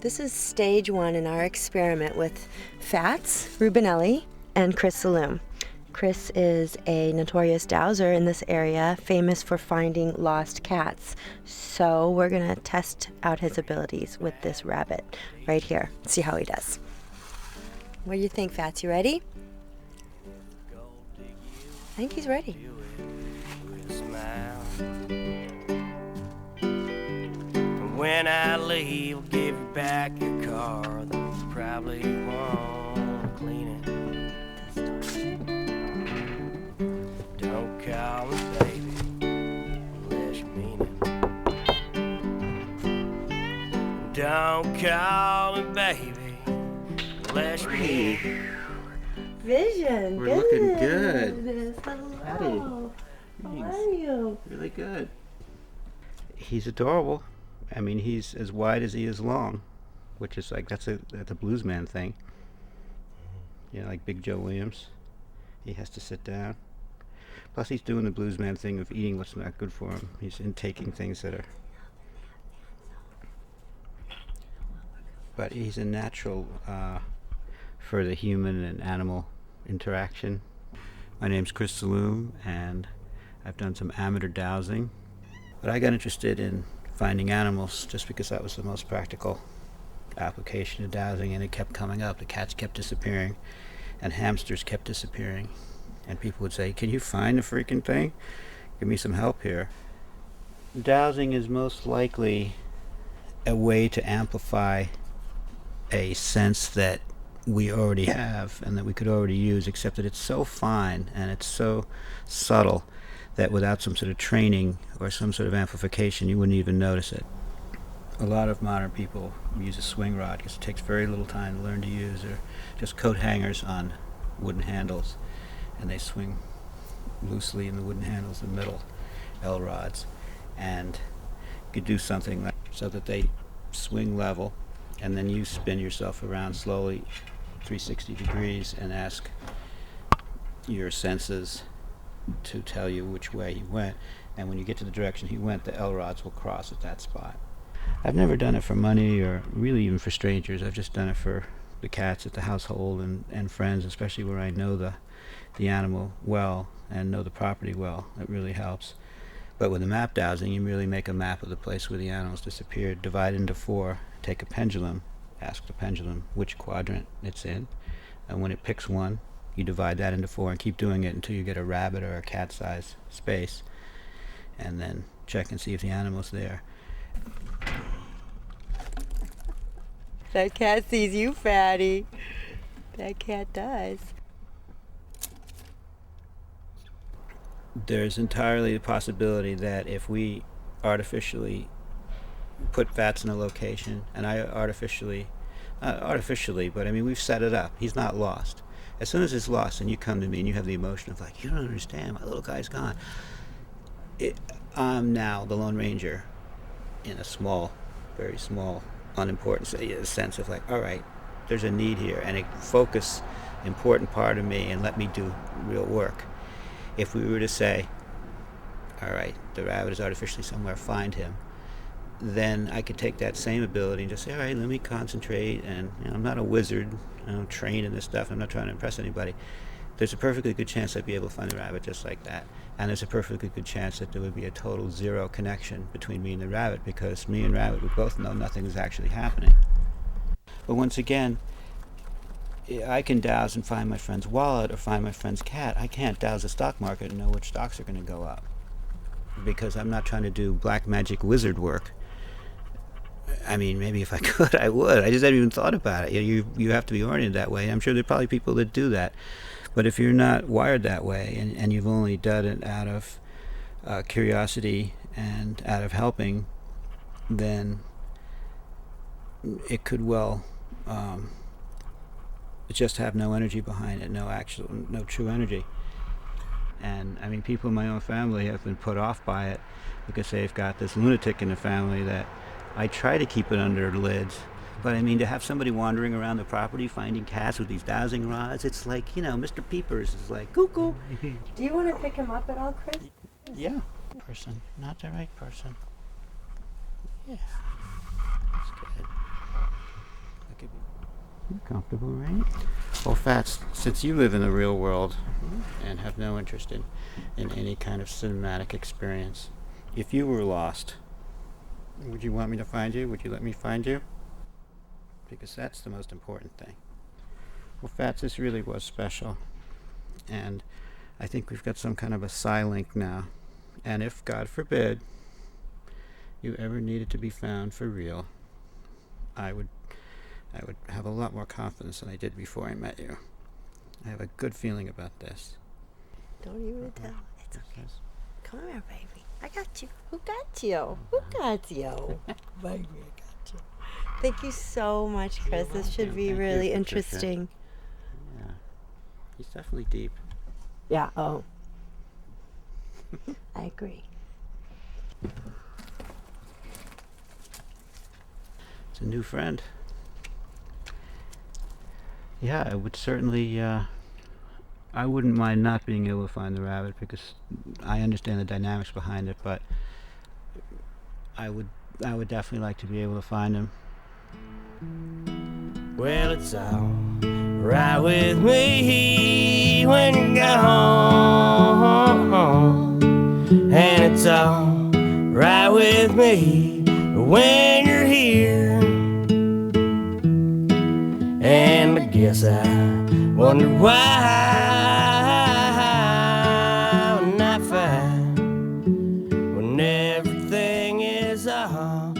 This is stage one in our experiment with Fats, Rubinelli, and Chris Zaloom. Chris is a notorious dowser in this area, famous for finding lost cats. So we're gonna test out his abilities with this rabbit right here. See how he does. What do you think, Fats? You ready? I think he's ready. When I leave, I'll give you back your car, though you probably won't clean it. Don't call me baby, unless you mean it. Don't call me baby, unless you mean it. Vision. We're looking good. Hello. Howdy. How are you? Really good. He's adorable. I mean, he's as wide as he is long, which is like, that's a bluesman thing. You know, like Big Joe Williams. He has to sit down. Plus, he's doing the bluesman thing of eating what's not good for him. He's intaking things that are... But he's a natural for the human and animal interaction. My name's Chris Zaloom, and I've done some amateur dowsing. But I got interested in finding animals just because that was the most practical application of dowsing, and it kept coming up. The cats kept disappearing, and hamsters kept disappearing. And people would say, "Can you find the freaking thing? Give me some help here." Dowsing is most likely a way to amplify a sense that we already have and that we could already use, except that it's so fine and it's so subtle that without some sort of training or some sort of amplification, you wouldn't even notice it. A lot of modern people use a swing rod because it takes very little time to learn to use, or just coat hangers on wooden handles, and they swing loosely in the wooden handles, the middle L rods, and you could do something like so that they swing level, and then you spin yourself around slowly 360 degrees and ask your senses to tell you which way he went, and when you get to the direction he went, the L rods will cross at that spot. I've never done it for money or really even for strangers. I've just done it for the cats at the household and friends, especially where I know the animal well and know the property well. It really helps. But with the map dowsing, you really make a map of the place where the animals disappeared, divide into 4, take a pendulum, ask the pendulum which quadrant it's in, and when it picks one, you divide that into 4 and keep doing it until you get a rabbit or a cat-sized space, and then check and see if the animal's there. That cat sees you, fatty. That cat does. There's entirely the possibility that if we artificially put Fats in a location, and I artificially, not artificially, but I mean we've set it up, he's not lost. As soon as it's lost and you come to me and you have the emotion of like, you don't understand, my little guy's gone. I'm now the Lone Ranger in a small, very small, unimportant sense of like, all right, there's a need here, and it focus important part of me and let me do real work. If we were to say, all right, the rabbit is artificially somewhere, find him, then I could take that same ability and just say, all right, let me concentrate, and I'm not a wizard, I don't train in this stuff, I'm not trying to impress anybody. There's a perfectly good chance I'd be able to find the rabbit just like that, and there's a perfectly good chance that there would be a total zero connection between me and the rabbit, because me and rabbit would both know nothing is actually happening. But once again, I can douse and find my friend's wallet or find my friend's cat. I can't douse the stock market and know which stocks are going to go up, because I'm not trying to do black magic wizard work. I mean, maybe if I could, I would. I just haven't even thought about it. You have to be oriented that way. I'm sure there are probably people that do that. But if you're not wired that way, and you've only done it out of curiosity and out of helping, then it could well just have no energy behind it, no true energy. And I mean, people in my own family have been put off by it because they've got this lunatic in the family that I try to keep it under lids. But I mean, to have somebody wandering around the property finding cats with these dowsing rods, it's like, Mr. Peepers is like, cuckoo. Do you want to pick him up at all, Chris? Yeah. Person, not the right person. Yeah. That's good. That could be. You're comfortable, right? Well, Fats, since you live in the real world and have no interest in any kind of cinematic experience, if you were lost, would you want me to find you? Would you let me find you? Because that's the most important thing. Well, Fats, this really was special. And I think we've got some kind of a psi-link now. And if, God forbid, you ever needed to be found for real, I would have a lot more confidence than I did before I met you. I have a good feeling about this. Don't even tell. It's okay. Come here, baby. I got you. Who got you? Who got you? Baby, I got you. Thank you so much, Chris. This should be really interesting. Yeah. He's definitely deep. Yeah, oh. I agree. It's a new friend. Yeah, I would certainly, I wouldn't mind not being able to find the rabbit because I understand the dynamics behind it, but I would definitely like to be able to find him. Well, it's all right with me when you're gone, and it's all right with me when you're here. And I guess I wonder why when I find when everything is all